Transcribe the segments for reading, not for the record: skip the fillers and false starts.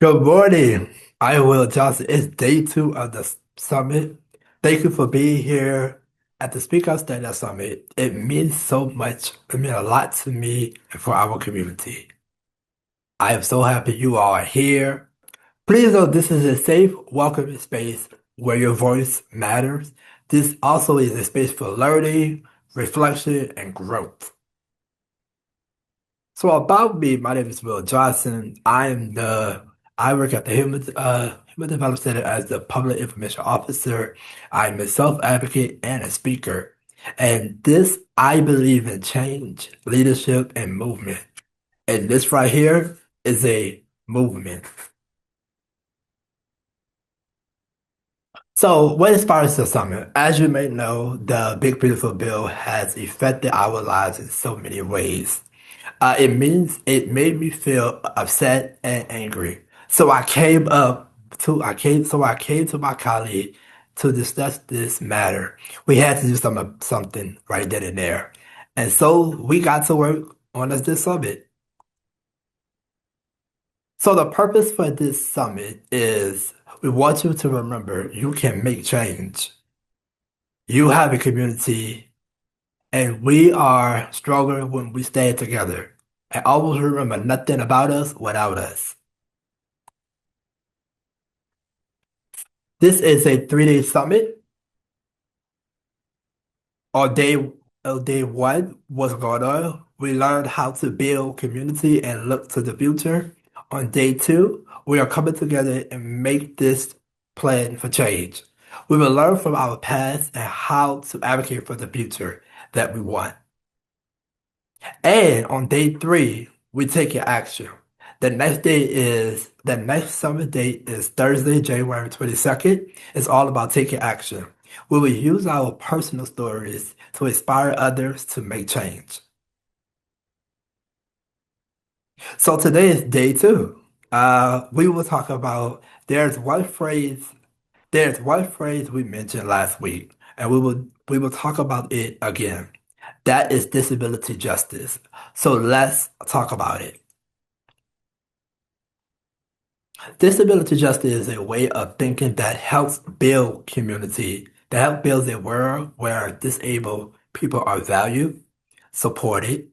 Good morning. I Will Johnson. It's day two of the summit. Thank you for being here at the Speak Up Stand Up Summit. It means so much. It means a lot to me and for our community. I am so happy you all are here. Please know this is a safe, welcoming space where your voice matters. This also is a space for learning, reflection, and growth. So about me, my name is Will Johnson. I work at the Human Development Center as the Public Information Officer. I'm a self-advocate and a speaker. And this, I believe in change, leadership, and movement. And this right here is a movement. So what inspires the summit? As you may know, the Big Beautiful Bill has affected our lives in so many ways. It made me feel upset and angry. So I came to my colleague to discuss this matter. We had to do something right then and there. And so we got to work on this summit. So the purpose for this summit is we want you to remember you can make change. You have a community, and we are stronger when we stand together. And always remember nothing about us without us. This is a 3-day summit. On day one, what's going on? We learned how to build community and look to the future. On day two, we are coming together and make this plan for change. We will learn from our past and how to advocate for the future that we want. And on day three, we take action. The next summit date is Thursday, January 22nd. It's all about taking action. We will use our personal stories to inspire others to make change. So today is day two. We will talk about there's one phrase we mentioned last week, and we will talk about it again. That is disability justice. So let's talk about it. Disability justice is a way of thinking that helps build community, that helps build a world where disabled people are valued, supported,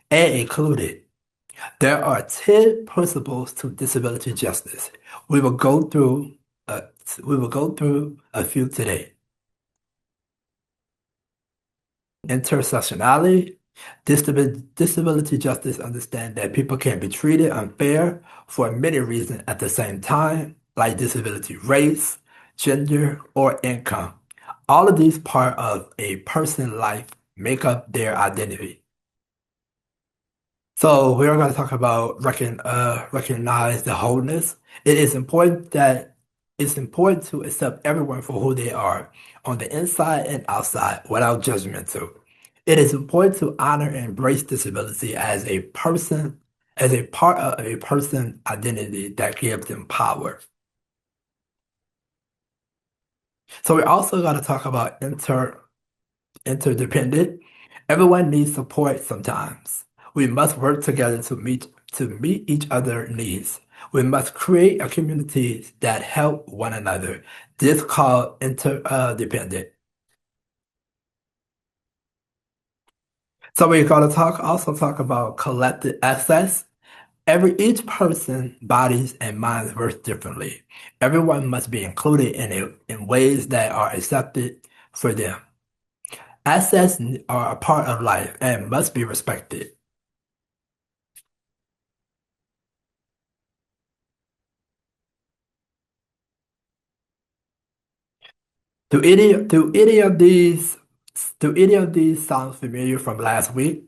and included. There are 10 principles to disability justice. We will go through uh, we will go through a few today. Intersectionality, disability justice understand that people can be treated unfair for many reasons at the same time, like disability, race, gender, or income. All of these part of a person's life make up their identity. So we're going to talk about recognize the wholeness. It is important that it's important to accept everyone for who they are on the inside and outside without judgmental. It is important to honor and embrace disability as a person, as a part of a person's identity that gives them power. So we're also going to talk about interdependent. Everyone needs support sometimes. We must work together to meet each other's needs. We must create a community that help one another. This called interdependent. So we're going to also talk about collective access. Each person, bodies, and minds work differently. Everyone must be included in ways that are accepted for them. Assets are a part of life and must be respected. Do any of these sound familiar from last week?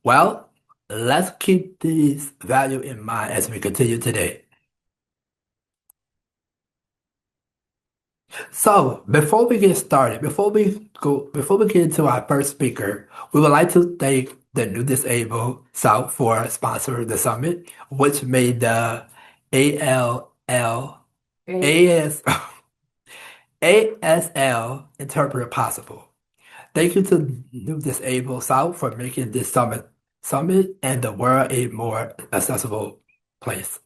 Well, let's keep these value in mind as we continue today. So, before we get started, before we get into our first speaker, we would like to thank the New Disabled South for sponsoring the summit, which made the ALL AS ASL interpreter possible. Thank you to New Disabled South for making this summit and the world a more accessible place.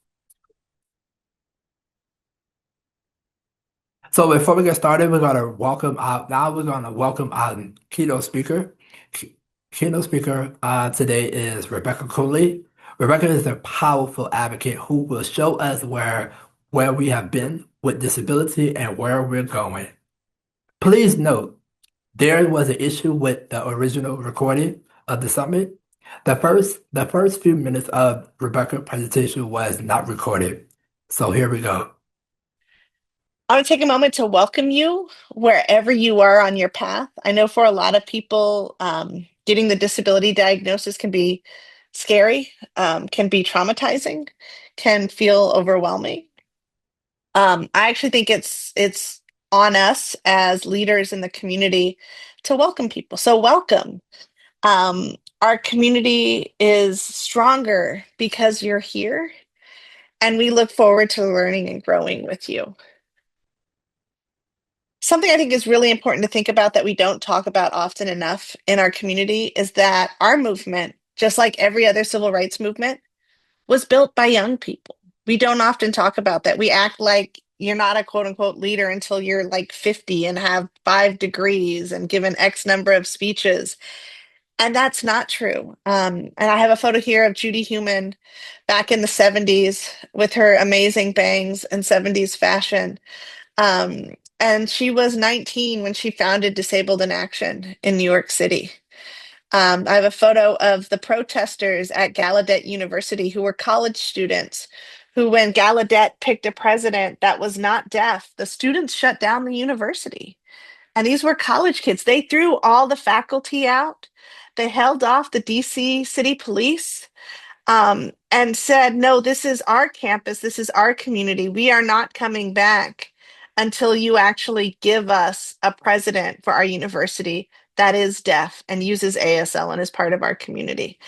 So before we get started, we're gonna welcome out. Now we're gonna welcome our keynote speaker. Key- Keynote speaker today is Rebecca Cooley. Rebecca is a powerful advocate who will show us where we have been with disability and where we're going. Please note, there was an issue with the original recording of the summit. The first few minutes of Rebecca's presentation was not recorded. So here we go. I want to take a moment to welcome you wherever you are on your path. I know for a lot of people, getting the disability diagnosis can be scary, can be traumatizing, can feel overwhelming. I actually think it's on us as leaders in the community to welcome people. So welcome. Our community is stronger because you're here, and we look forward to learning and growing with you. Something I think is really important to think about that we don't talk about often enough in our community is that our movement, just like every other civil rights movement, was built by young people. We don't often talk about that. We act like you're not a quote unquote leader until you're like 50 and have 5 degrees and given X number of speeches. And that's not true. And I have a photo here of Judy Heumann back in the 70s with her amazing bangs and 70s fashion. And she was 19 when she founded Disabled in Action in New York City. I have a photo of the protesters at Gallaudet University who were college students who, when Gallaudet picked a president that was not deaf, the students shut down the university. And these were college kids. They threw all the faculty out. They held off the DC city police, and said, no, this is our campus, this is our community. We are not coming back until you actually give us a president for our university that is deaf and uses ASL and is part of our community.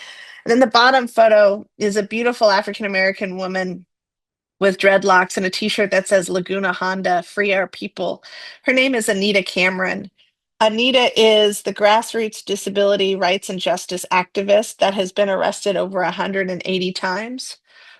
And then the bottom photo is a beautiful African American woman with dreadlocks and a t-shirt that says Laguna Honda, Free Our People. Her name is Anita Cameron. Anita is the grassroots disability rights and justice activist that has been arrested over 180 times,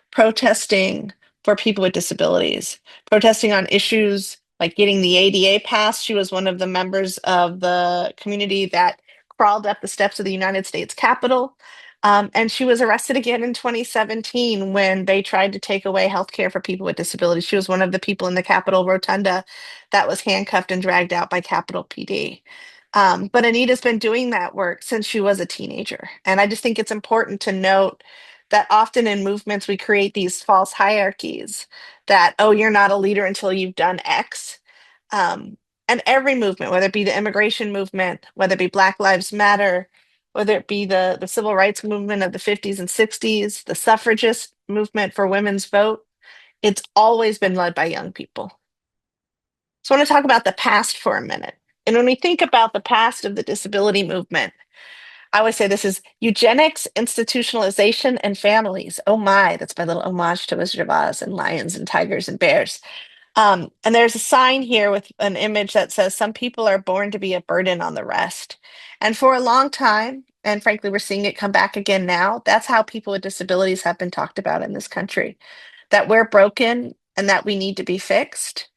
protesting for people with disabilities, protesting on issues like getting the ADA passed. She was one of the members of the community that crawled up the steps of the United States Capitol. And she was arrested again in 2017 when they tried to take away health care for people with disabilities. She was one of the people in the Capitol Rotunda that was handcuffed and dragged out by Capitol PD. But Anita's been doing that work since she was a teenager. And I just think it's important to note that often in movements, we create these false hierarchies that, oh, you're not a leader until you've done X. Um, and every movement, whether it be the immigration movement, whether it be Black Lives Matter, whether it be the civil rights movement of the 50s and 60s, the suffragist movement for women's vote, it's always been led by young people. So I want to talk about the past for a minute. And when we think about the past of the disability movement, I always say this is eugenics, institutionalization, and families. Oh my, that's my little homage to Wizard of Oz and lions and tigers and bears. And there's a sign here with an image that says, some people are born to be a burden on the rest. And for a long time, and frankly, we're seeing it come back again now, that's how people with disabilities have been talked about in this country, that we're broken and that we need to be fixed,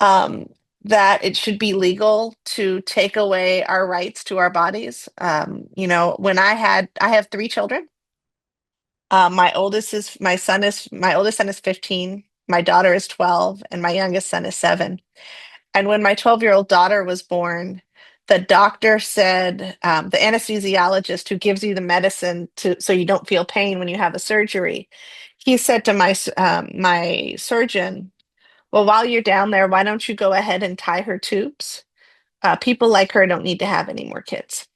um, that it should be legal to take away our rights to our bodies. When I have 3 children. My oldest son is 15, my daughter is 12, and my youngest son is 7. And when my 12-year-old daughter was born, the doctor said, the anesthesiologist who gives you the medicine so you don't feel pain when you have a surgery, he said to my surgeon, well, while you're down there, why don't you go ahead and tie her tubes? People like her don't need to have any more kids.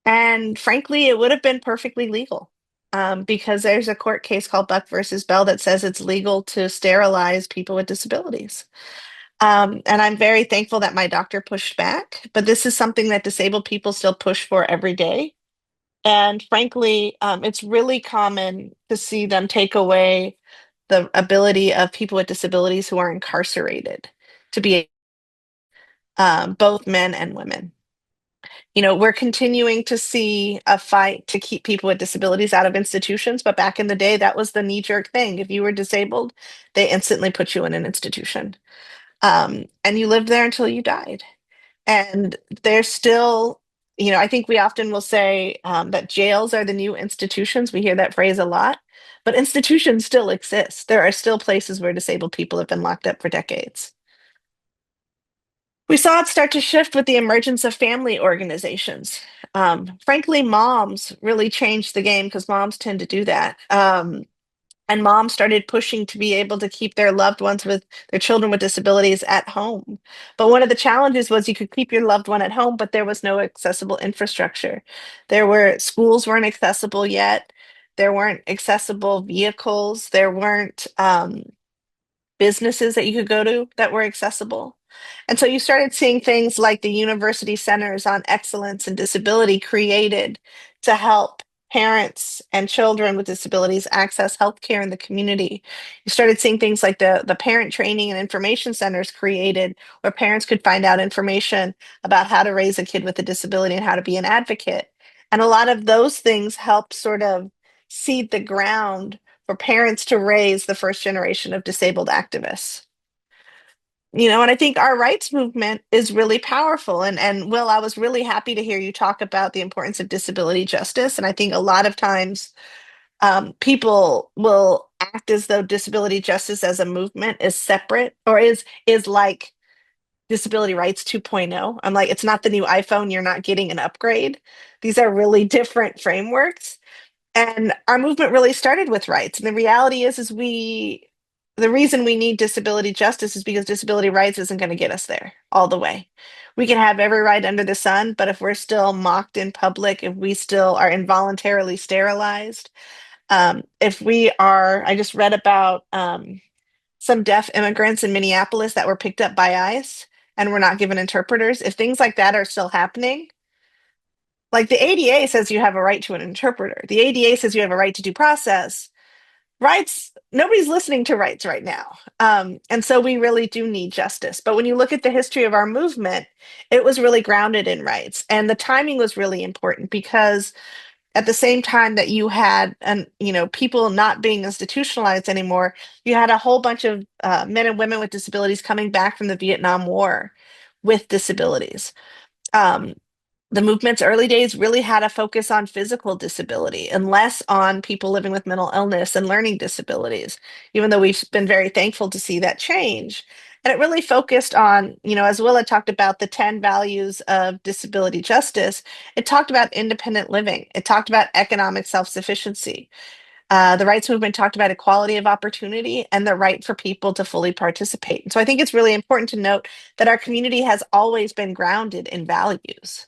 And frankly, it would have been perfectly legal, because there's a court case called Buck versus Bell that says it's legal to sterilize people with disabilities. And I'm very thankful that my doctor pushed back, but this is something that disabled people still push for every day. And frankly, it's really common to see them take away the ability of people with disabilities who are incarcerated to be, both men and women. We're continuing to see a fight to keep people with disabilities out of institutions, but back in the day, that was the knee-jerk thing. If you were disabled, they instantly put you in an institution. And you lived there until you died. And there's still, I think we often will say that jails are the new institutions. We hear that phrase a lot, but institutions still exist. There are still places where disabled people have been locked up for decades. We saw it start to shift with the emergence of family organizations. Frankly, moms really changed the game because moms tend to do that. And moms started pushing to be able to keep their loved ones with their children with disabilities at home. But one of the challenges was you could keep your loved one at home, but there was no accessible infrastructure. Schools weren't accessible yet. There weren't accessible vehicles. There weren't businesses that you could go to that were accessible. And so you started seeing things like the university centers on excellence and disability created to help parents and children with disabilities access healthcare in the community. You started seeing things like the parent training and information centers created where parents could find out information about how to raise a kid with a disability and how to be an advocate. And a lot of those things help sort of seed the ground for parents to raise the first generation of disabled activists. And I think our rights movement is really powerful. And Will, I was really happy to hear you talk about the importance of disability justice. And I think a lot of times people will act as though disability justice as a movement is separate or is like disability rights 2.0. I'm like, it's not the new iPhone, you're not getting an upgrade. These are really different frameworks. And our movement really started with rights. And the reality is the reason we need disability justice is because disability rights isn't going to get us there all the way. We can have every right under the sun, but if we're still mocked in public, if we still are involuntarily sterilized, I just read about some deaf immigrants in Minneapolis that were picked up by ICE and were not given interpreters. If things like that are still happening, like the ADA says you have a right to an interpreter. The ADA says you have a right to due process. Rights, nobody's listening to rights right now. And so we really do need justice. But when you look at the history of our movement, it was really grounded in rights. And the timing was really important because at the same time that you had people not being institutionalized anymore, you had a whole bunch of men and women with disabilities coming back from the Vietnam War with disabilities. Um, the movement's early days really had a focus on physical disability and less on people living with mental illness and learning disabilities, even though we've been very thankful to see that change. And it really focused on, as Willa talked about the 10 values of disability justice, it talked about independent living. It talked about economic self-sufficiency. The rights movement talked about equality of opportunity and the right for people to fully participate. And so I think it's really important to note that our community has always been grounded in values.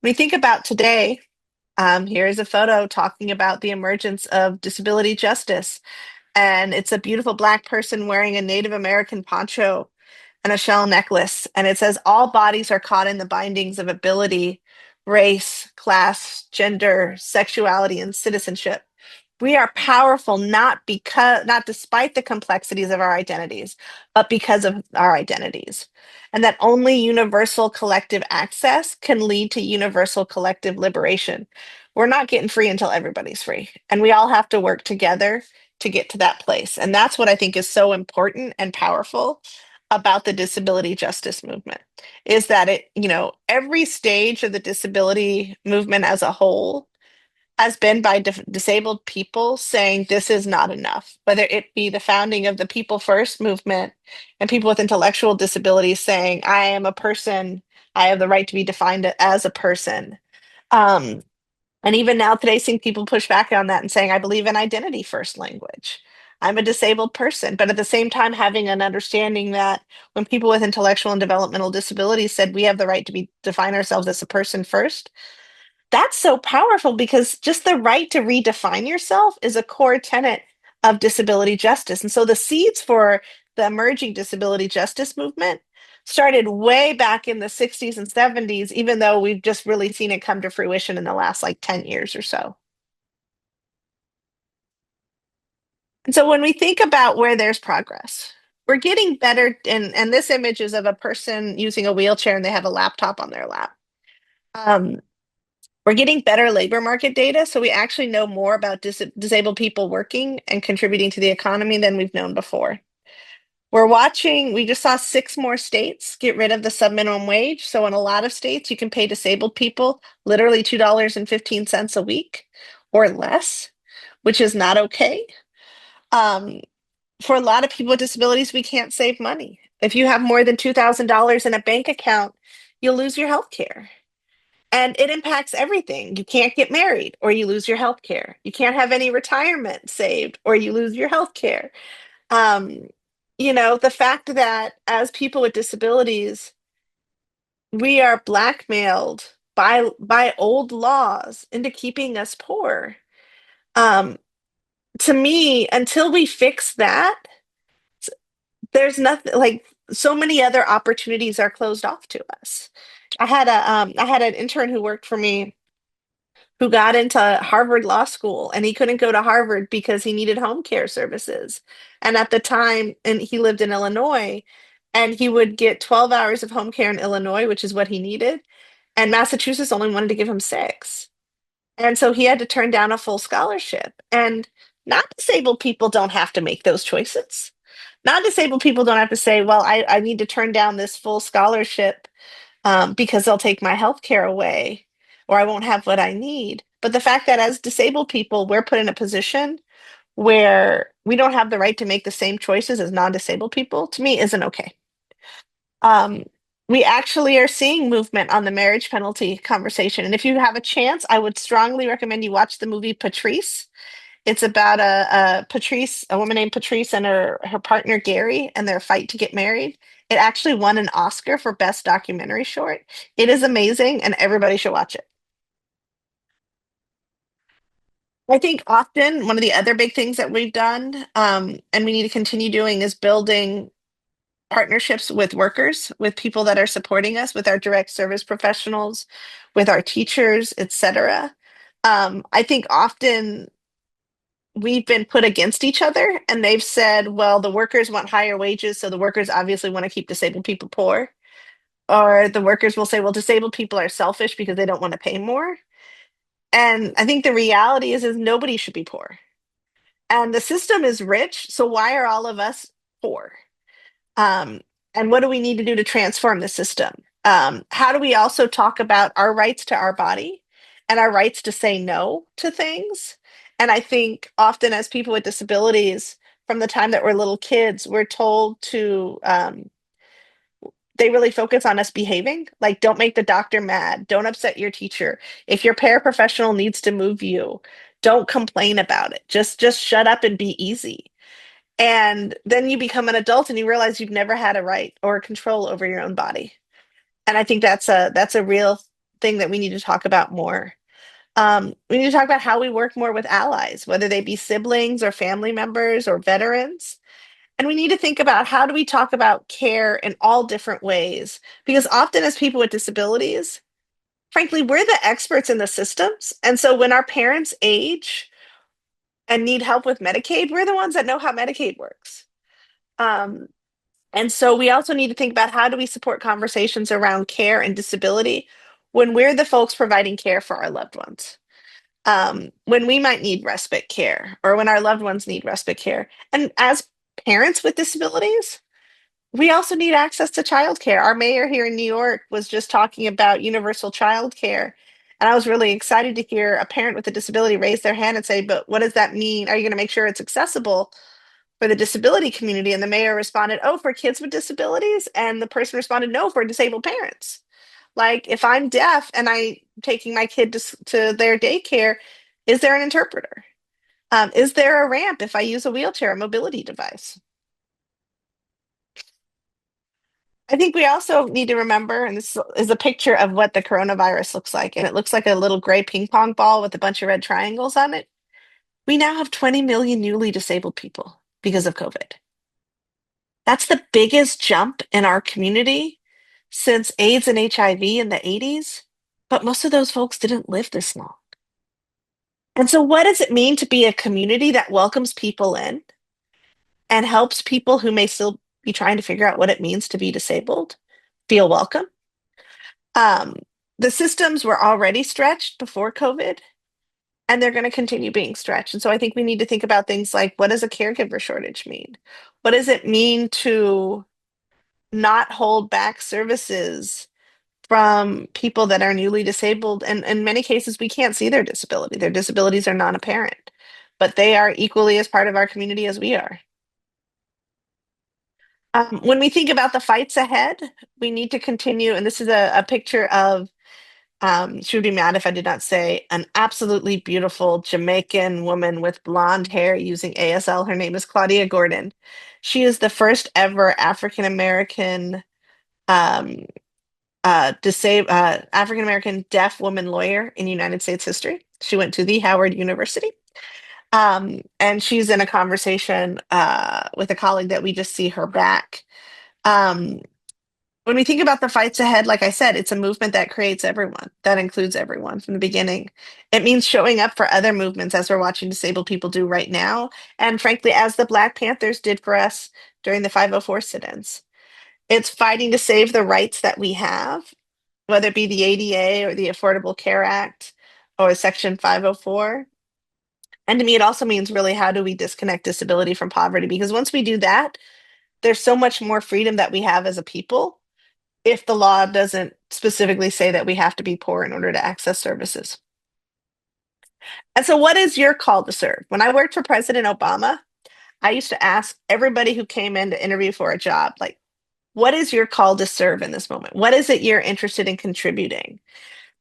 When we think about today, here is a photo talking about the emergence of disability justice. And it's a beautiful Black person wearing a Native American poncho and a shell necklace. And it says, all bodies are caught in the bindings of ability, race, class, gender, sexuality, and citizenship. We are powerful not despite the complexities of our identities, but because of our identities. And that only universal collective access can lead to universal collective liberation. We're not getting free until everybody's free. And we all have to work together to get to that place. And that's what I think is so important and powerful about the disability justice movement is that every stage of the disability movement as a whole has been by disabled people saying this is not enough, whether it be the founding of the People First movement and people with intellectual disabilities saying, I am a person, I have the right to be defined as a person. Um, and even now today, seeing people push back on that and saying, I believe in identity first language. I'm a disabled person, but at the same time, having an understanding that when people with intellectual and developmental disabilities said we have the right to define ourselves as a person first, that's so powerful because just the right to redefine yourself is a core tenet of disability justice. And so the seeds for the emerging disability justice movement started way back in the 60s and 70s, even though we've just really seen it come to fruition in the last like 10 years or so. And so when we think about where there's progress, we're getting better. And this image is of a person using a wheelchair and they have a laptop on their lap. Um, We're getting better labor market data, so we actually know more about disabled people working and contributing to the economy than we've known before. We just saw six more states get rid of the subminimum wage. So in a lot of states, you can pay disabled people literally $2.15 a week or less, which is not okay. Um, for a lot of people with disabilities, we can't save money. If you have more than $2,000 in a bank account, you'll lose your health care. And it impacts everything. You can't get married or you lose your health care. You can't have any retirement saved or you lose your health care. Um, the fact that as people with disabilities, we are blackmailed by old laws into keeping us poor. Um, to me, until we fix that, there's nothing like so many other opportunities are closed off to us. I had an intern who worked for me who got into Harvard Law School and he couldn't go to Harvard because he needed home care services. And at the time, and he lived in Illinois, and he would get 12 hours of home care in Illinois, which is what he needed. And Massachusetts only wanted to give him 6. And so he had to turn down a full scholarship. And not disabled people don't have to make those choices. Not disabled people don't have to say, well, I need to turn down this full scholarship because they'll take my health care away or I won't have what I need. But the fact that as disabled people, we're put in a position where we don't have the right to make the same choices as non-disabled people, to me, isn't okay. Um, we actually are seeing movement on the marriage penalty conversation. And if you have a chance, I would strongly recommend you watch the movie Patrice. It's about a woman named Patrice and her partner Gary and their fight to get married. It actually won an Oscar for Best Documentary Short. It is amazing and everybody should watch it. I think often one of the other big things that we've done, and we need to continue doing, is building partnerships with workers, with people that are supporting us, with our direct service professionals, with our teachers, etc. I think often we've been put against each other and they've said, well, the workers want higher wages, so the workers obviously want to keep disabled people poor. Or the workers will say, well, disabled people are selfish because they don't want to pay more. And I think the reality is nobody should be poor. And the system is rich, so why are all of us poor? Um, and what do we need to do to transform the system? How do we also talk about our rights to our body and our rights to say no to things? And I think often as people with disabilities, from the time that we're little kids, we're told to, they really focus on us behaving. Like, don't make the doctor mad. Don't upset your teacher. If your paraprofessional needs to move you, don't complain about it. Just shut up and be easy. And then you become an adult and you realize you've never had a right or control over your own body. And I think that's a real thing that we need to talk about more. We need to talk about how we work more with allies, whether they be siblings or family members or veterans. And we need to think about how do we talk about care in all different ways? Because often, as people with disabilities, frankly, we're the experts in the systems. And so when our parents age and need help with Medicaid, we're the ones that know how Medicaid works. Um, And so we also need to think about how do we support conversations around care and disability when we're the folks providing care for our loved ones, when we might need respite care or when our loved ones need respite care. And as parents with disabilities, we also need access to childcare. Our mayor here in New York was just talking about universal childcare. And I was really excited to hear a parent with a disability raise their hand and say, but what does that mean? Are you going to make sure it's accessible for the disability community? And the mayor responded, oh, for kids with disabilities. And the person responded, no, for disabled parents. Like, if I'm deaf and I'm taking my kid to their daycare, is there an interpreter? Is there a ramp if I use a wheelchair, a mobility device? I think we also need to remember, and this is a picture of what the coronavirus looks like, and it looks like a little gray ping pong ball with a bunch of red triangles on it. We now have 20 million newly disabled people because of COVID. That's the biggest jump in our community since AIDS and HIV in the 80s. But most of those folks didn't live this long. And so, what does it mean to be a community that welcomes people in and helps people who may still be trying to figure out what it means to be disabled feel welcome? Um, the systems were already stretched before COVID. and they're going to continue being stretched. And so I think we need to think about things like, what does a caregiver shortage mean? What does it mean to not hold back services from people that are newly disabled? And in many cases, we can't see their disability. Their disabilities are non-apparent, but they are equally as part of our community as we are. When we think about the fights ahead, we need to continue. And this is a picture of, she would be mad if I did not say, an absolutely beautiful Jamaican woman with blonde hair using ASL. Her name is Claudia Gordon. She is the first ever African American um, African American deaf woman lawyer in United States history. She went to the Howard University. And she's in a conversation with a colleague that we just see her back. Um, when we think about the fights ahead, like I said, it's a movement that creates everyone, that includes everyone from the beginning. It means showing up for other movements as we're watching disabled people do right now. And frankly, as the Black Panthers did for us during the 504 sit-ins. It's fighting to save the rights that we have, whether it be the ADA or the Affordable Care Act or Section 504. And to me, it also means really how do we disconnect disability from poverty? Because once we do that, there's so much more freedom that we have as a people if the law doesn't specifically say that we have to be poor in order to access services. And so, what is your call to serve? When I worked for President Obama, I used to ask everybody who came in to interview for a job, like, what is your call to serve in this moment? What is it you're interested in contributing?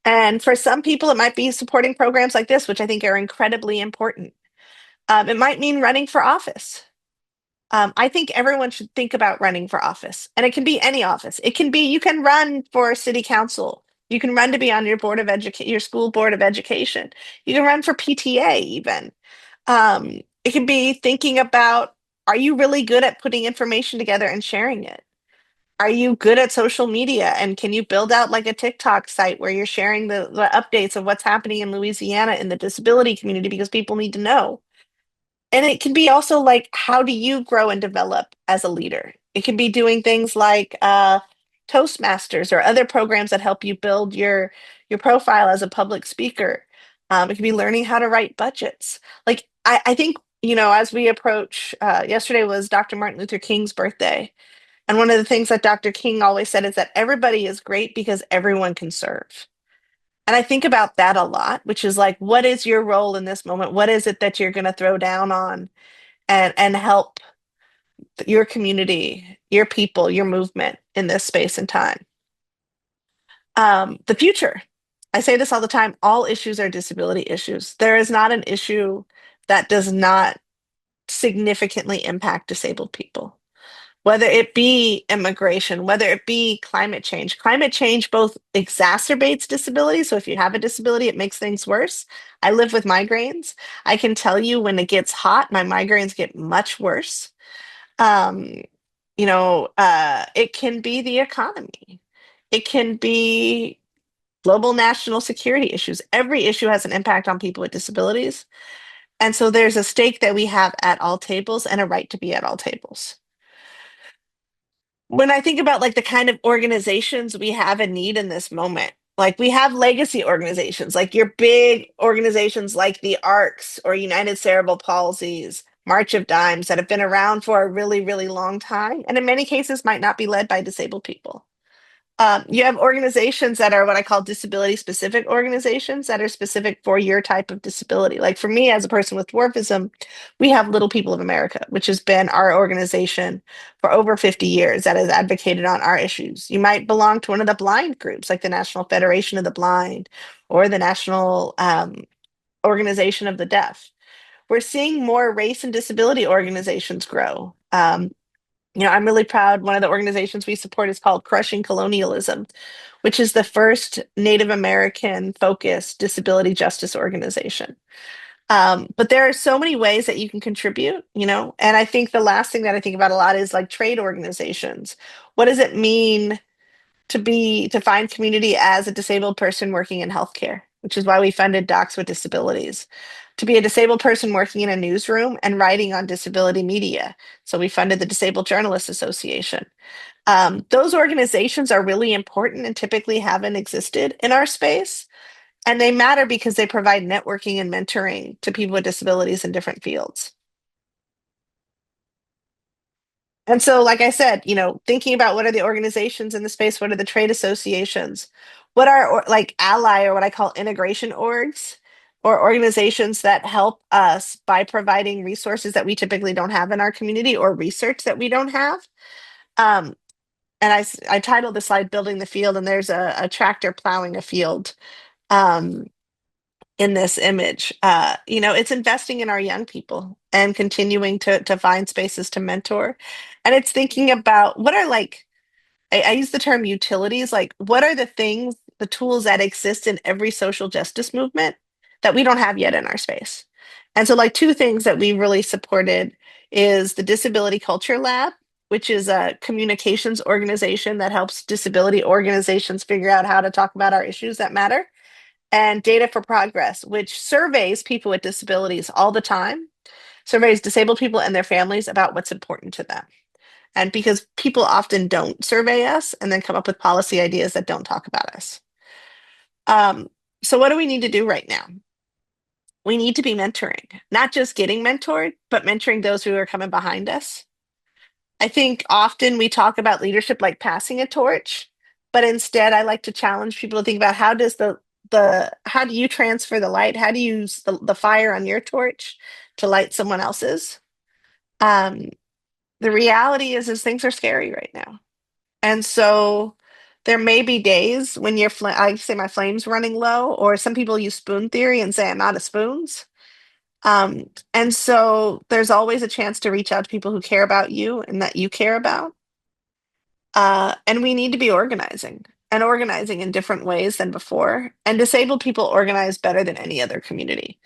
And for some people, it might be supporting programs like this, which I think are incredibly important. It might mean running for office. I think everyone should think about running for office, and it can be any office. It can be you can run for city council. You can run to be on your board of education, your school board of education. You can run for PTA even. It can be thinking about, are you really good at putting information together and sharing it? Are you good at social media? And can you build out like a TikTok site where you're sharing the updates of what's happening in Louisiana in the disability community because people need to know? And it can be also like, how do you grow and develop as a leader? It can be doing things like Toastmasters or other programs that help you build your profile as a public speaker. It can be learning how to write budgets. Like I think, as we approach, yesterday was Dr. Martin Luther King's birthday. And one of the things that Dr. King always said is that everybody is great because everyone can serve. And I think about that a lot, which is like, what is your role in this moment? What is it that you're going to throw down on and help your community, your people, your movement in this space and time? The future. I say this all the time, all issues are disability issues. There is not an issue that does not significantly impact disabled people, whether it be immigration, whether it be climate change. Climate change both exacerbates disability. So if you have a disability, it makes things worse. I live with migraines. I can tell you when it gets hot, my migraines get much worse. Um, it can be the economy. It can be global national security issues. Every issue has an impact on people with disabilities. And so there's a stake that we have at all tables and a right to be at all tables. When I think about like the kind of organizations we have in need in this moment, like we have legacy organizations, like your big organizations like the ARCs or United Cerebral Palsies, March of Dimes that have been around for a really, really long time, and in many cases might not be led by disabled people. You have organizations that are what I call disability specific organizations that are specific for your type of disability. Like for me, as a person with dwarfism, we have Little People of America, which has been our organization for over 50 years that has advocated on our issues. You might belong to one of the blind groups, like the National Federation of the Blind or the National Organization of the Deaf. We're seeing more race and disability organizations grow. I'm really proud. One of the organizations we support is called Crushing Colonialism, which is the first Native American focused disability justice organization. But there are so many ways that you can contribute, and I think the last thing that I think about a lot is like trade organizations. What does it mean to find community as a disabled person working in healthcare, which is why we funded Docs with Disabilities, to be a disabled person working in a newsroom and writing on disability media. So we funded the Disabled Journalists Association. Those organizations are really important and typically haven't existed in our space. And they matter because they provide networking and mentoring to people with disabilities in different fields. And so, like I said, thinking about what are the organizations in the space, what are the trade associations, what are like ally or what I call integration orgs, or organizations that help us by providing resources that we typically don't have in our community or research that we don't have. Um, and I titled the slide "Building the Field," and there's a tractor plowing a field um, in this image. It's investing in our young people and continuing to find spaces to mentor, and it's thinking about what are like I use the term utilities, like what are the things, the tools that exist in every social justice movement that we don't have yet in our space. And so like two things that we really supported is the Disability Culture Lab, which is a communications organization that helps disability organizations figure out how to talk about our issues that matter, and Data for Progress, which surveys people with disabilities all the time, surveys disabled people and their families about what's important to them. And because people often don't survey us and then come up with policy ideas that don't talk about us. Um, so, what do we need to do right now? We need to be mentoring, not just getting mentored, but mentoring those who are coming behind us. I think often we talk about leadership like passing a torch, but instead I like to challenge people to think about how does the how do you transfer the light? How do you use the fire on your torch to light someone else's? Um, the reality is things are scary right now. And so there may be days when I say my flame's running low, or some people use spoon theory and say I'm out of spoons. And so there's always a chance to reach out to people who care about you and that you care about. And we need to be organizing and organizing in different ways than before. And disabled people organize better than any other community.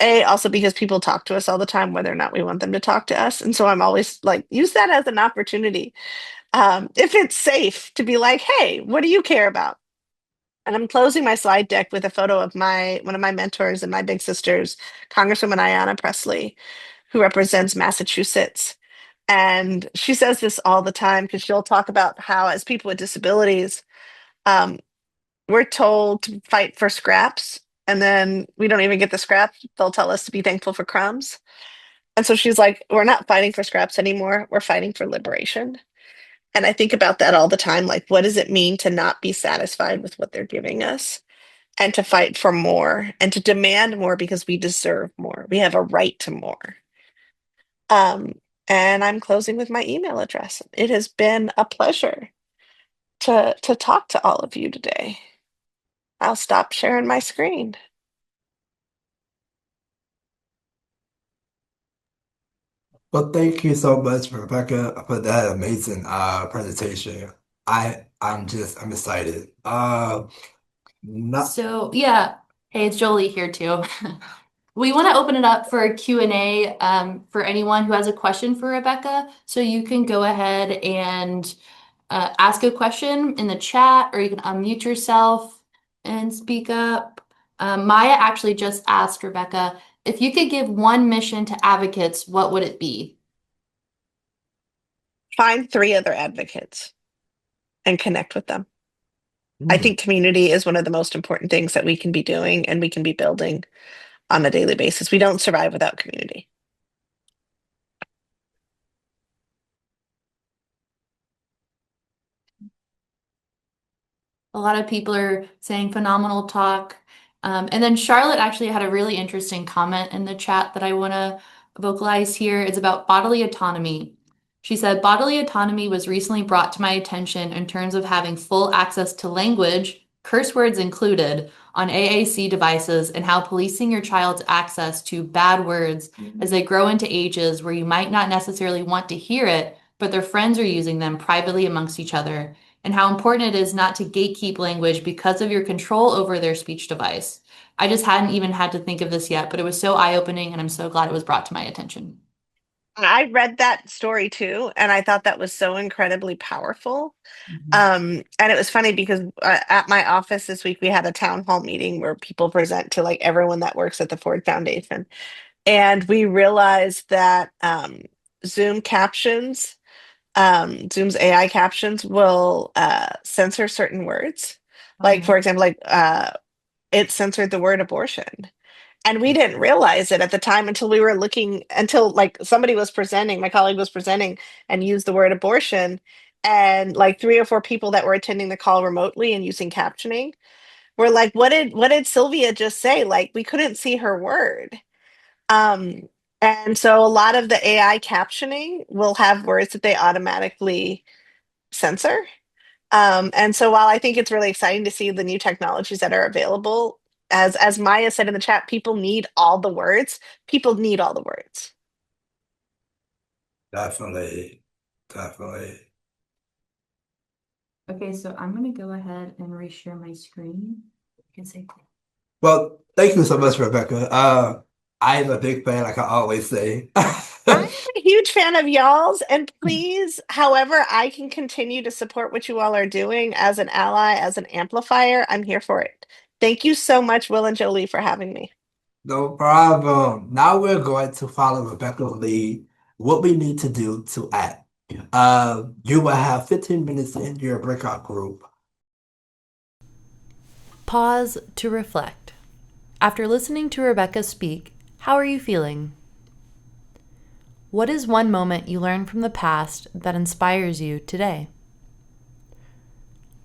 Also because people talk to us all the time, whether or not we want them to talk to us. And so I'm always like, use that as an opportunity if it's safe to be like, hey, what do you care about? And I'm closing my slide deck with a photo of my one of my mentors and my big sisters, Congresswoman Ayanna Pressley, who represents Massachusetts. And she says this all the time because she'll talk about how, as people with disabilities, um, we're told to fight for scraps, and then we don't even get the scraps. They'll tell us to be thankful for crumbs. And so she's like, we're not fighting for scraps anymore. We're fighting for liberation. And I think about that all the time. Like, what does it mean to not be satisfied with what they're giving us and to fight for more and to demand more because we deserve more? We have a right to more. Um, and I'm closing with my email address. It has been a pleasure to talk to all of you today. I'll stop sharing my screen. Well, thank you so much, Rebecca, for that amazing presentation. I'm excited. Not So yeah, hey, it's Jolie here too. We want to open it up for a Q&A for anyone who has a question for Rebecca. So you can go ahead and ask a question in the chat, or you can unmute yourself and speak up. Maya actually just asked Rebecca, if you could give one mission to advocates, what would it be? Find three other advocates and connect with them. I mm. think community is one of the most important things that we can be doing and we can be building on a daily basis. We don't survive without community. A lot of people are saying phenomenal talk. And then Charlotte actually had a really interesting comment in the chat that I want to vocalize here. It's about bodily autonomy. She said, bodily autonomy was recently brought to my attention in terms of having full access to language, curse words included, on AAC devices and how policing your child's access to bad words as they grow into ages where you might not necessarily want to hear it, but their friends are using them privately amongst each other, and how important it is not to gatekeep language because of your control over their speech device. I just hadn't even had to think of this yet, but it was so eye-opening, and I'm so glad it was brought to my attention. I read that story too, and I thought that was so incredibly powerful. Mhm. And it was funny because at my office this week, we had a town hall meeting where people present to like everyone that works at the Ford Foundation. And we realized that Zoom captions, Zoom's AI captions will censor certain words. Oh Like, no. for example, like it censored the word abortion. And we didn't realize it at the time until we were looking, until like somebody was presenting, my colleague was presenting and used the word abortion. And like three or four people that were attending the call remotely and using captioning were like, what did Sylvia just say? Like we couldn't see her word. Um, and so a lot of the AI captioning will have words that they automatically censor. And so while I think it's really exciting to see the new technologies that are available, as Maya said in the chat, people need all the words. People need all the words. Definitely. Definitely. Okay, so I'm gonna go ahead and reshare my screen. You can say Well, thank you so much, Rebecca. I'm a big fan, like I always say. I'm a huge fan of y'all's, and please, however, I can continue to support what you all are doing as an ally, as an amplifier, I'm here for it. Thank you so much, Will and Jolie, for having me. No problem. Now we're going to follow Rebecca's lead. What we need to do to act. You will have 15 minutes in your breakout group. pause to reflect. After listening to Rebecca speak, how are you feeling? What is one moment you learned from the past that inspires you today?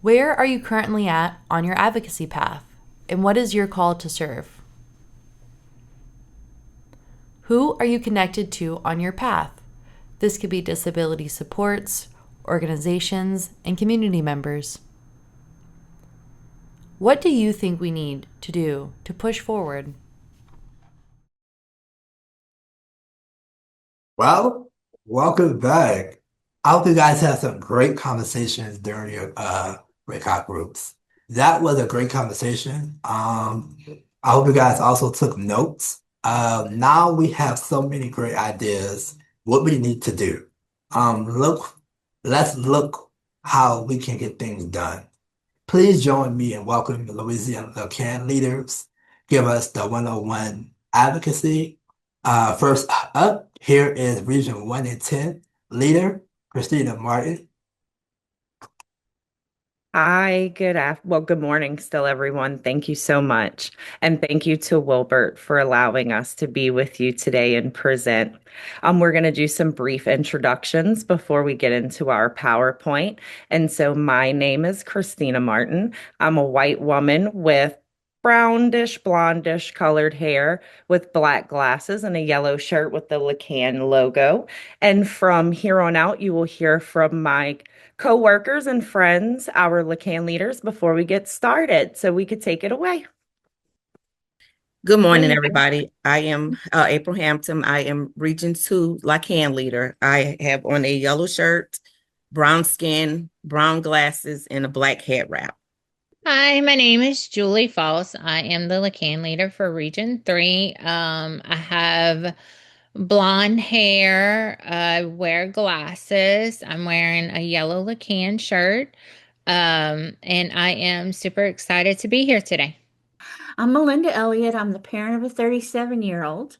Where are you currently at on your advocacy path, and what is your call to serve? Who are you connected to on your path? This could be disability supports, organizations, and community members. What do you think we need to do to push forward? Well, welcome back. I hope you guys had some great conversations during your breakout groups. That was a great conversation. I hope you guys also took notes. Now we have so many great ideas. What we need to do. Look, let's look how we can get things done. Please join me in welcoming the Louisiana can leaders. Give us the 101 advocacy. First up, here is Region 1 and 10 leader, Christina Martin. Hi, good morning still, everyone. Thank you so much. And thank you to Wilbert for allowing us to be with you today and present. We're going to do some brief introductions before we get into our PowerPoint. And so my name is Christina Martin. I'm a white woman with brownish, blondish colored hair with black glasses and a yellow shirt with the Lacan logo. And from here on out, you will hear from my co-workers and friends, our Lacan leaders, before we get started. So we could take it away. Good morning, Great. everybody. I am April Hampton. I am Region 2 Lacan leader. I have on a yellow shirt, brown skin, brown glasses, and a black head wrap. Hi, my name is Julie Falls. I am the Lacan leader for Region 3. I have blonde hair. I wear glasses. I'm wearing a yellow Lacan shirt. And I am super excited to be here today. I'm Melinda Elliott. I'm the parent of a 37-year-old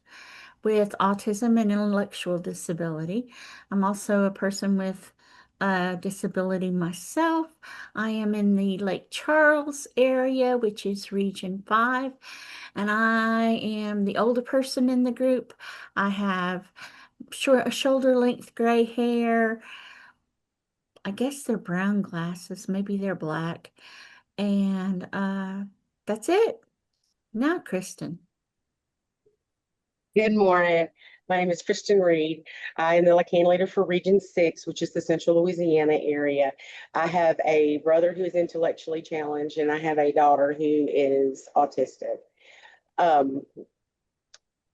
with autism and intellectual disability. I'm also a person with a disability myself. I am in the Lake Charles area, which is Region 5, and I am the older person in the group. I have short, shoulder-length gray hair. I guess they're brown glasses, maybe they're black. And that's it. Now, Kristen. Good morning. My name is Kristen Reed. I am the Lacan leader for Region 6, which is the Central Louisiana area. I have a brother who is intellectually challenged, and I have a daughter who is autistic. I'm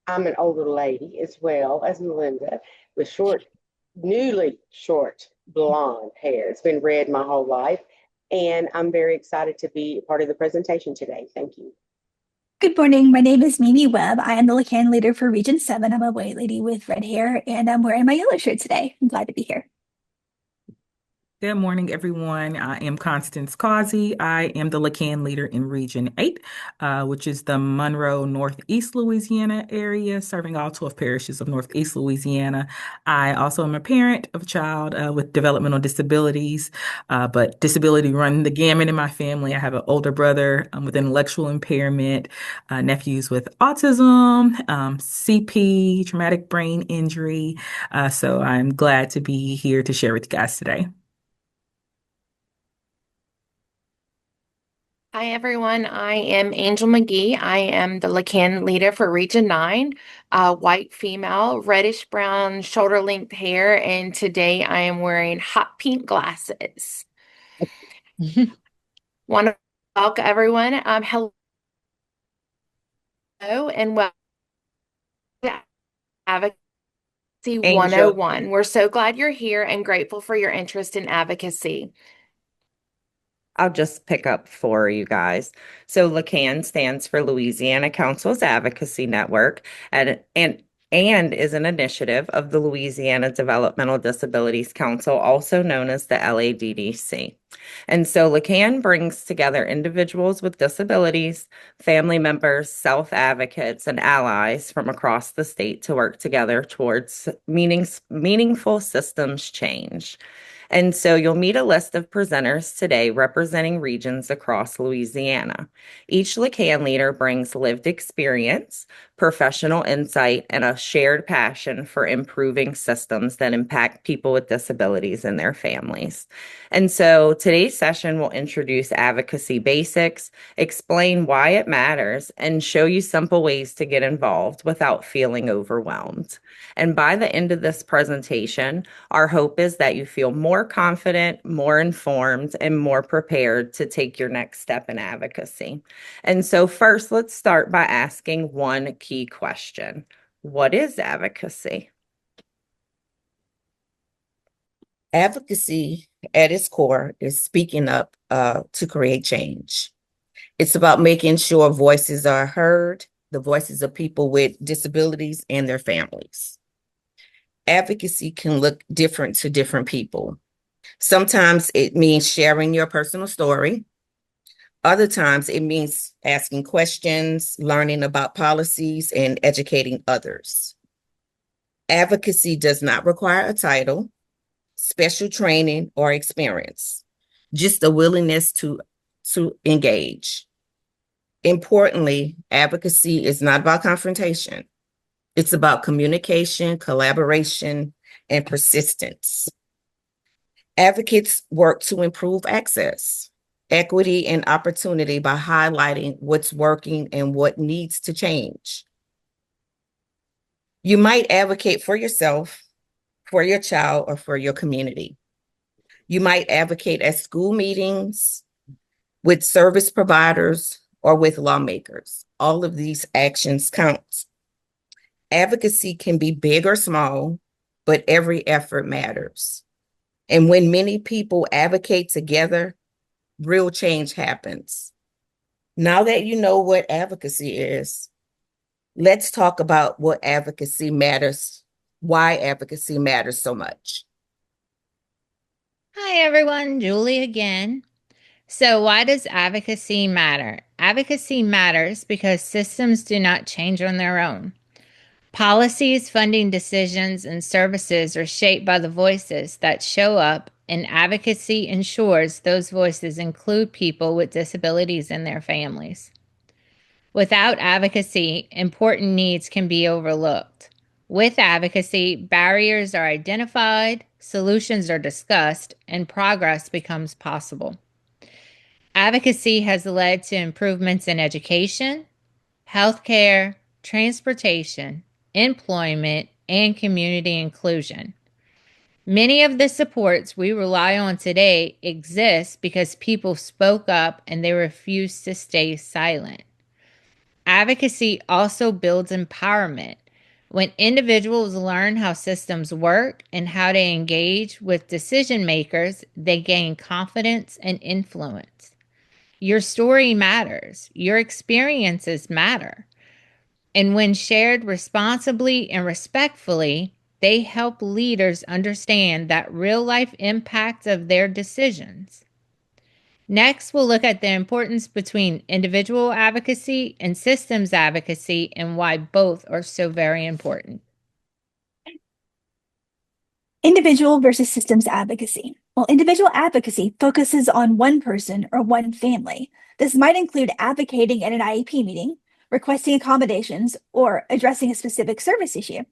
an older lady as well as Melinda with newly short blonde hair. It's been red my whole life, and I'm very excited to be part of the presentation today. Thank you. Good morning. My name is Mimi Webb. I am the Lacan leader for Region 7. I'm a white lady with red hair, and I'm wearing my yellow shirt today. I'm glad to be here. Good morning, everyone. I am Constance Causey. I am the LaCan leader in Region 8, which is the Monroe, Northeast Louisiana area, serving all 12 parishes of Northeast Louisiana. I also am a parent of a child with developmental disabilities, but disability run the gamut in my family. I have an older brother with intellectual impairment, nephews with autism, CP, traumatic brain injury. So I'm glad to be here to share with you guys today. Hi, everyone. I am Angel McGee. I am the LaCan leader for Region 9, white female, reddish brown, shoulder length hair, and today I am wearing hot pink glasses. Want to welcome everyone. Hello and welcome to Advocacy Angel. 101. We're so glad you're here and grateful for your interest in advocacy. I'll just pick up for you guys. So LACAN stands for Louisiana Council's Advocacy Network and is an initiative of the Louisiana Developmental Disabilities Council, also known as the LADDC. And so LACAN brings together individuals with disabilities, family members, self-advocates, and allies from across the state to work together towards meaningful systems change. And so you'll meet a list of presenters today representing regions across Louisiana. Each LACAN leader brings lived experience, professional insight, and a shared passion for improving systems that impact people with disabilities and their families. And so today's session will introduce advocacy basics, explain why it matters, and show you simple ways to get involved without feeling overwhelmed. And by the end of this presentation, our hope is that you feel more confident, more informed, and more prepared to take your next step in advocacy. And so first, let's start by asking one key question. What is advocacy? Advocacy at its core is speaking up to create change. It's about making sure voices are heard, the voices of people with disabilities and their families. Advocacy can look different to different people. Sometimes it means sharing your personal story. Other times it means asking questions, learning about policies, and educating others. Advocacy does not require a title, special training, or experience, just a willingness to engage. Importantly, advocacy is not about confrontation. It's about communication, collaboration, and persistence. Advocates work to improve access, equity, and opportunity by highlighting what's working and what needs to change. You might advocate for yourself, for your child, or for your community. You might advocate at school meetings, with service providers, or with lawmakers. All of these actions count. Advocacy can be big or small, but every effort matters. And when many people advocate together, real change happens. Now that you know what advocacy is, let's talk about what advocacy matters, why advocacy matters so much. Hi, everyone. Julie again. So, why does advocacy matter? Advocacy matters because systems do not change on their own. Policies, funding decisions, and services are shaped by the voices that show up, and advocacy ensures those voices include people with disabilities and their families. Without advocacy, important needs can be overlooked. With advocacy, barriers are identified, solutions are discussed, and progress becomes possible. Advocacy has led to improvements in education, healthcare, transportation, employment, and community inclusion. Many of the supports we rely on today exist because people spoke up and they refused to stay silent. Advocacy also builds empowerment. When individuals learn how systems work and how to engage with decision makers, they gain confidence and influence. Your story matters, your experiences matter. And when shared responsibly and respectfully, They help leaders understand that real life impacts of their decisions. Next, we'll look at the importance between individual advocacy and systems advocacy and why both are so very important. Individual versus systems advocacy. Well, individual advocacy focuses on one person or one family. This might include advocating at an IEP meeting, requesting accommodations, or addressing a specific service issue.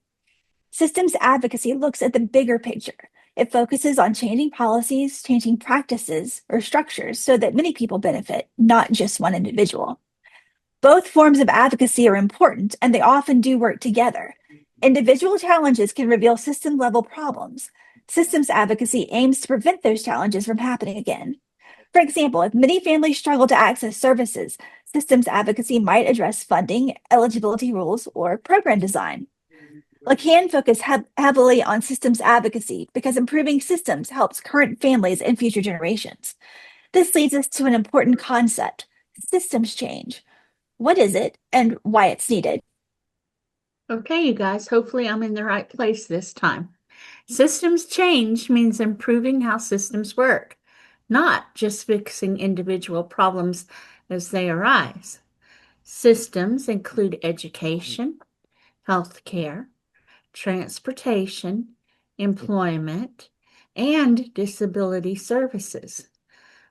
Systems advocacy looks at the bigger picture. It focuses on changing policies, changing practices, or structures so that many people benefit, not just one individual. Both forms of advocacy are important, and they often do work together. Individual challenges can reveal system-level problems. Systems advocacy aims to prevent those challenges from happening again. For example, if many families struggle to access services, systems advocacy might address funding, eligibility rules, or program design. Lacan focused heavily on systems advocacy because improving systems helps current families and future generations. This leads us to an important concept: systems change. What is it and why it's needed? Okay, you guys, hopefully I'm in the right place this time. Systems change means improving how systems work, not just fixing individual problems as they arise. Systems include education, healthcare, transportation, employment, and disability services.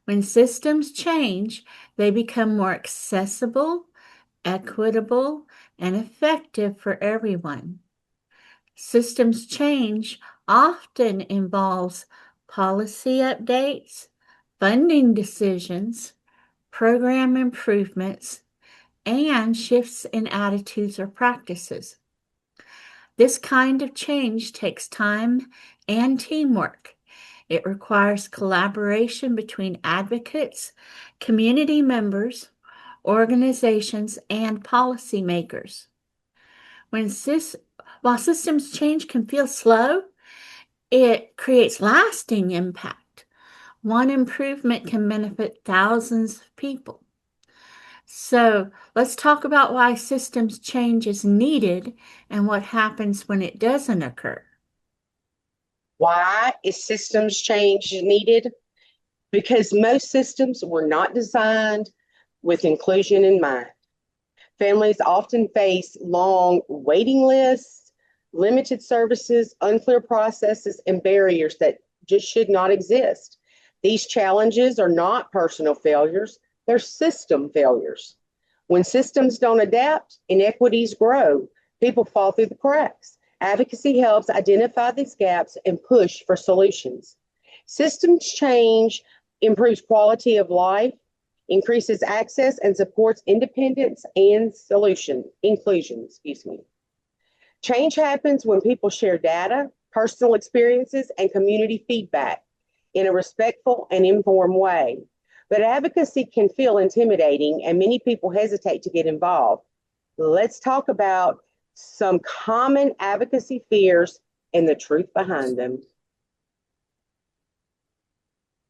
When systems change, they become more accessible, equitable, and effective for everyone. Systems change often involves policy updates, funding decisions, program improvements, and shifts in attitudes or practices. This kind of change takes time and teamwork. It requires collaboration between advocates, community members, organizations, and policymakers. While systems change can feel slow, it creates lasting impact. One improvement can benefit thousands of people. So let's talk about why systems change is needed and what happens when it doesn't occur. Why is systems change needed? Because most systems were not designed with inclusion in mind. Families often face long waiting lists, limited services, unclear processes, and barriers that just should not exist. These challenges are not personal failures, they're system failures. When systems don't adapt, inequities grow, people fall through the cracks. Advocacy helps identify these gaps and push for solutions. Systems change improves quality of life, increases access, and supports independence and inclusion. Change happens when people share data, personal experiences, and community feedback in a respectful and informed way. But advocacy can feel intimidating, and many people hesitate to get involved. Let's talk about some common advocacy fears and the truth behind them.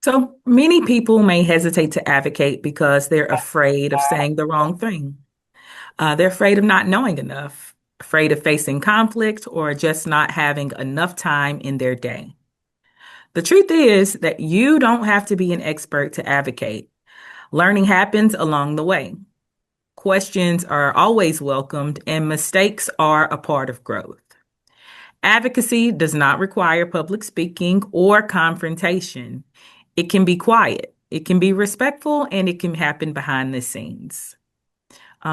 So many people may hesitate to advocate because they're afraid of saying the wrong thing. They're afraid of not knowing enough, afraid of facing conflict, or just not having enough time in their day. The truth is that you don't have to be an expert to advocate. Learning happens along the way. Questions are always welcomed, and mistakes are a part of growth. Advocacy does not require public speaking or confrontation. It can be quiet, it can be respectful, and it can happen behind the scenes.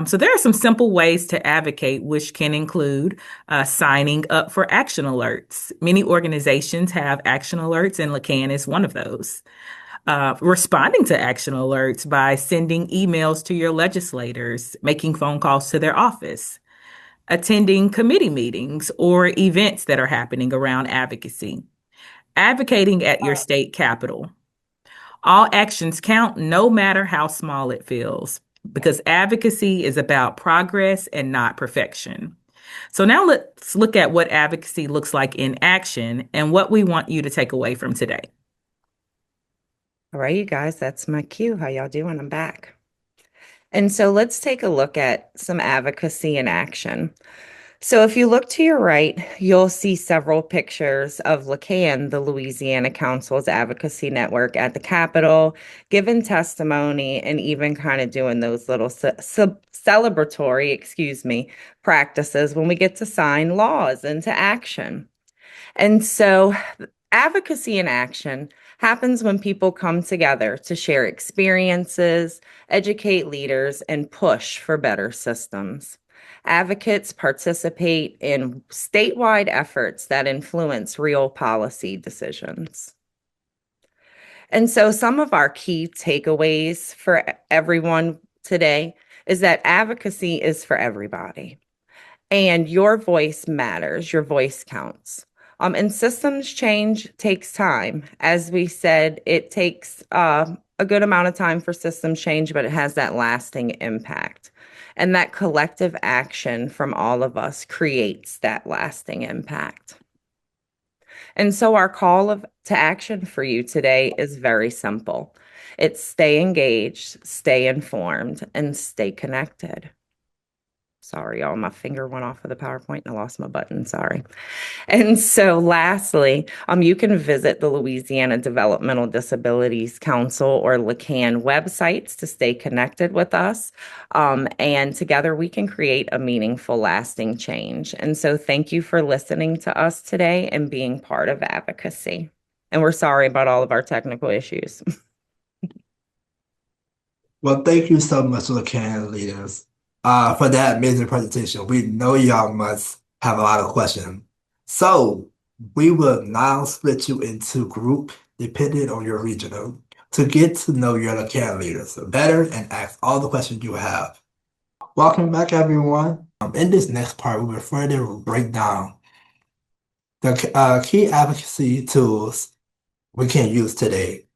So there are some simple ways to advocate, which can include signing up for action alerts. Many organizations have action alerts, and Lacan is one of those. Responding to action alerts by sending emails to your legislators, making phone calls to their office, attending committee meetings or events that are happening around advocacy, advocating at your state capitol. All actions count, no matter how small it feels, because advocacy is about progress and not perfection. So now let's look at what advocacy looks like in action and what we want you to take away from today. All right, you guys, that's my cue. How y'all doing? I'm back. And so let's take a look at some advocacy in action. So if you look to your right, you'll see several pictures of LACAN, the Louisiana Council's Advocacy Network at the Capitol, giving testimony and even kind of doing those little celebratory, practices when we get to sign laws into action. And so advocacy in action happens when people come together to share experiences, educate leaders, and push for better systems. Advocates participate in statewide efforts that influence real policy decisions. And so some of our key takeaways for everyone today is that advocacy is for everybody. And your voice matters, your voice counts. And systems change takes time. As we said, it takes a good amount of time for systems change, but it has that lasting impact. And that collective action from all of us creates that lasting impact. And so our to action for you today is very simple. It's stay engaged, stay informed, and stay connected. Sorry, y'all, my finger went off of the PowerPoint and I lost my button. Sorry. And so lastly, you can visit the Louisiana Developmental Disabilities Council or LACAN websites to stay connected with us. And together we can create a meaningful, lasting change. And so thank you for listening to us today and being part of advocacy. And we're sorry about all of our technical issues. Well, thank you so much, LaCan leaders, for that amazing presentation. We know y'all must have a lot of questions. So we will now split you into group depending on your regional to get to know your LaCan leaders better and ask all the questions you have. Welcome back, everyone. In this next part, we will further break down the key advocacy tools we can use today.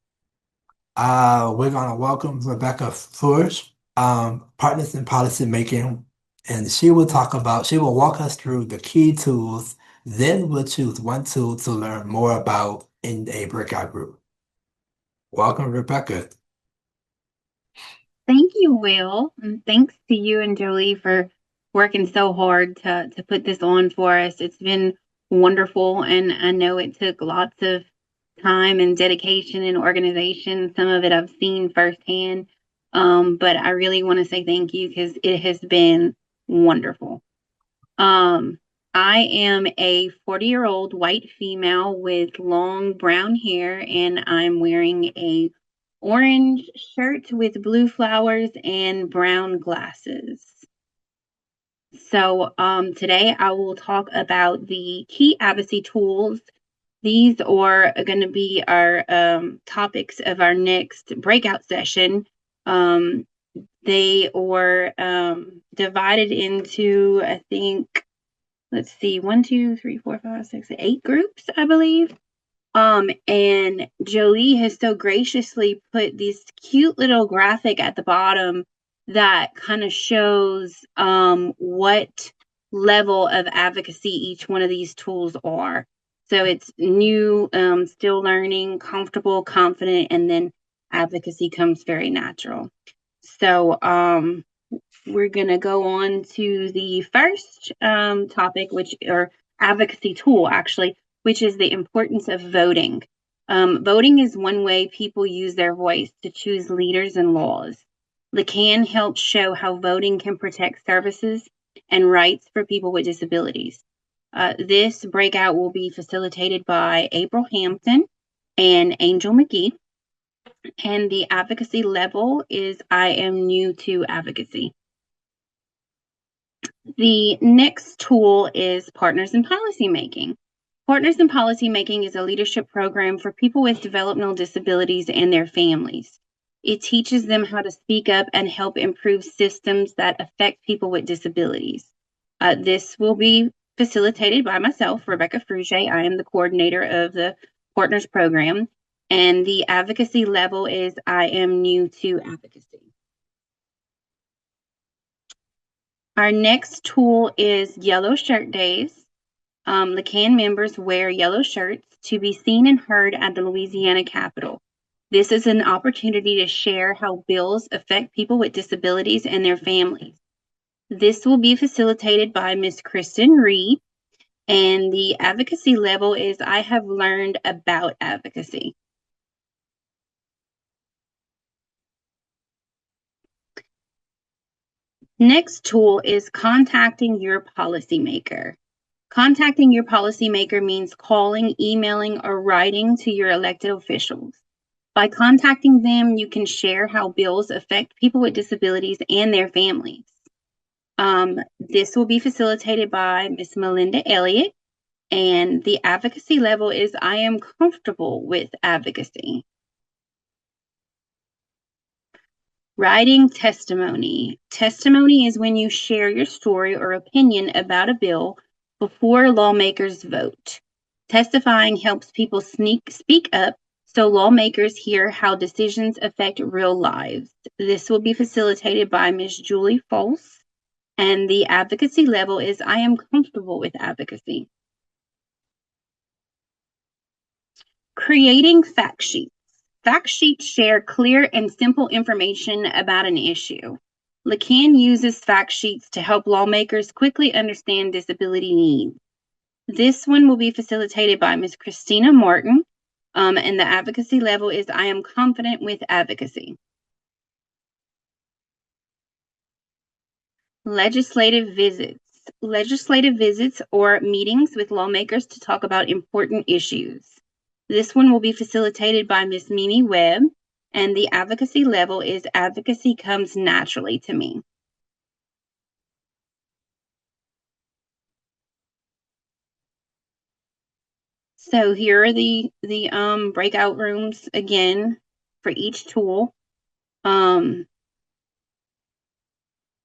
We're gonna welcome Rebecca first, partners in policy making, and she will walk us through the key tools. Then we'll choose one tool to learn more about in a breakout group. Welcome, Rebecca. Thank you, Will. And thanks to you and Jolie for working so hard to put this on for us. It's been wonderful, and I know it took lots of time and dedication and organization. Some of it I've seen firsthand. But I really want to say thank you because it has been wonderful. I am a 40-year-old white female with long brown hair, and I'm wearing a orange shirt with blue flowers and brown glasses. So today I will talk about the key advocacy tools. These are going to be our topics of our next breakout session. They are divided into, I think, let's see, 1, 2, 3, 4, 5, 6, 8 groups, I believe. And Jolie has so graciously put this cute little graphic at the bottom that kind of shows what level of advocacy each one of these tools are. So it's new, still learning, comfortable, confident, and then advocacy comes very natural. So we're going to go on to the first topic, or advocacy tool, actually, which is the importance of voting. Voting is one way people use their voice to choose leaders and laws. LACAN helps show how voting can protect services and rights for people with disabilities. This breakout will be facilitated by April Hampton and Angel McGee. And the advocacy level is I am new to advocacy. The next tool is Partners in Policymaking. Partners in Policymaking is a leadership program for people with developmental disabilities and their families. It teaches them how to speak up and help improve systems that affect people with disabilities. This will be facilitated by myself, Rebecca Fruget. I am the coordinator of the Partners program, and the advocacy level is I am new to advocacy. Our next tool is Yellow Shirt Days. LACAN members wear yellow shirts to be seen and heard at the Louisiana Capitol. This is an opportunity to share how bills affect people with disabilities and their families. This will be facilitated by Ms. Kristen Reed, and the advocacy level is I have learned about advocacy. Next tool is contacting your policymaker. Contacting your policymaker means calling, emailing, or writing to your elected officials. By contacting them, you can share how bills affect people with disabilities and their families. This will be facilitated by Ms. Melinda Elliott, and the advocacy level is I am comfortable with advocacy. Writing testimony. Testimony is when you share your story or opinion about a bill before lawmakers vote. Testifying helps people speak up so lawmakers hear how decisions affect real lives. This will be facilitated by Ms. Julie False, and the advocacy level is I am comfortable with advocacy. Creating fact sheets. Fact sheets share clear and simple information about an issue. LeCan uses fact sheets to help lawmakers quickly understand disability needs. This one will be facilitated by Ms. Christina Martin, and the advocacy level is I am confident with advocacy. Legislative visits. Legislative visits or meetings with lawmakers to talk about important issues. This one will be facilitated by Ms. Mimi Webb, and the advocacy level is advocacy comes naturally to me. So here are the breakout rooms again for each tool.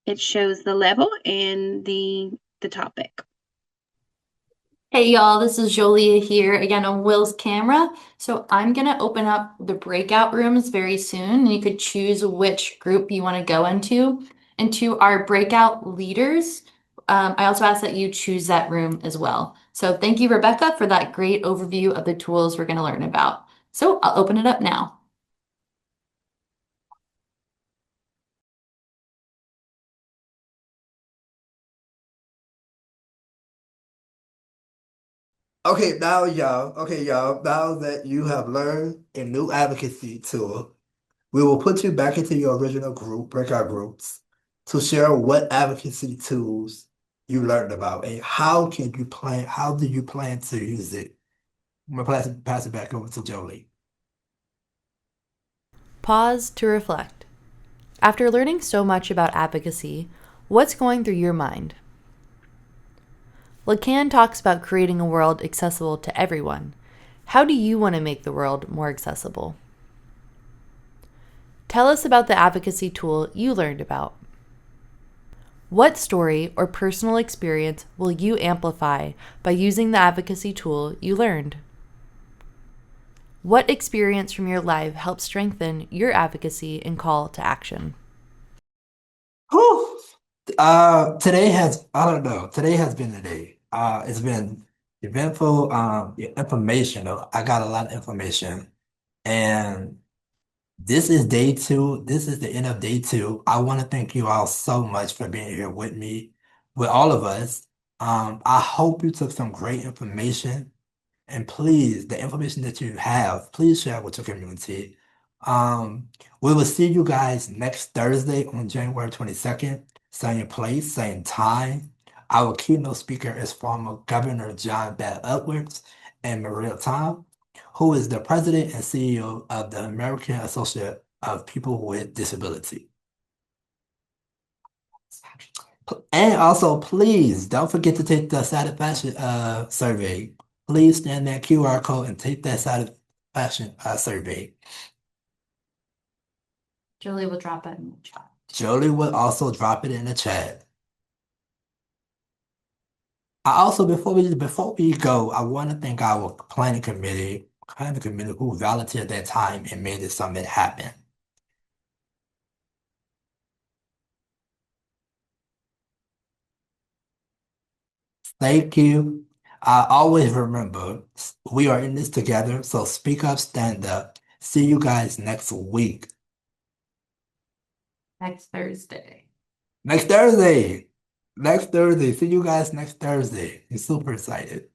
It shows the level and the topic. Hey y'all, this is Jolia here again on Will's camera. So I'm gonna open up the breakout rooms very soon, and you could choose which group you want to go into. And to our breakout leaders, I also ask that you choose that room as well. So thank you, Rebecca, for that great overview of the tools we're gonna learn about. So I'll open it up now. Okay, now that you have learned a new advocacy tool, we will put you back into your original group, breakout groups, to share what advocacy tools you learned about and how do you plan to use it? I'm gonna pass it back over to Jolie. Pause to reflect. After learning so much about advocacy, what's going through your mind? LeCan talks about creating a world accessible to everyone. How do you want to make the world more accessible? Tell us about the advocacy tool you learned about. What story or personal experience will you amplify by using the advocacy tool you learned? What experience from your life helped strengthen your advocacy and call to action? Whew. Today has been the day. It's been eventful, informational. I got a lot of information. And this is day two. This is the end of day two. I want to thank you all so much for being here with me, with all of us. I hope you took some great information. And please, the information that you have, please share with your community. Um, we will see you guys next Thursday on January 22nd, same place, same time. Our keynote speaker is former Governor John Bell Edwards and Maria Tom, who is the president and CEO of the American Association of People with Disability. And also, please don't forget to take the satisfaction survey. Please scan that QR code and take that satisfaction survey. Julie will drop it in the chat. Jolie will also drop it in the chat. I also, before we go, I want to thank our planning committee who volunteered their time and made this summit happen. Thank you. I always remember we are in this together, so speak up, stand up. See you guys next week. Next Thursday. Next Thursday. next Thursday. See you guys next Thursday. I'm super excited.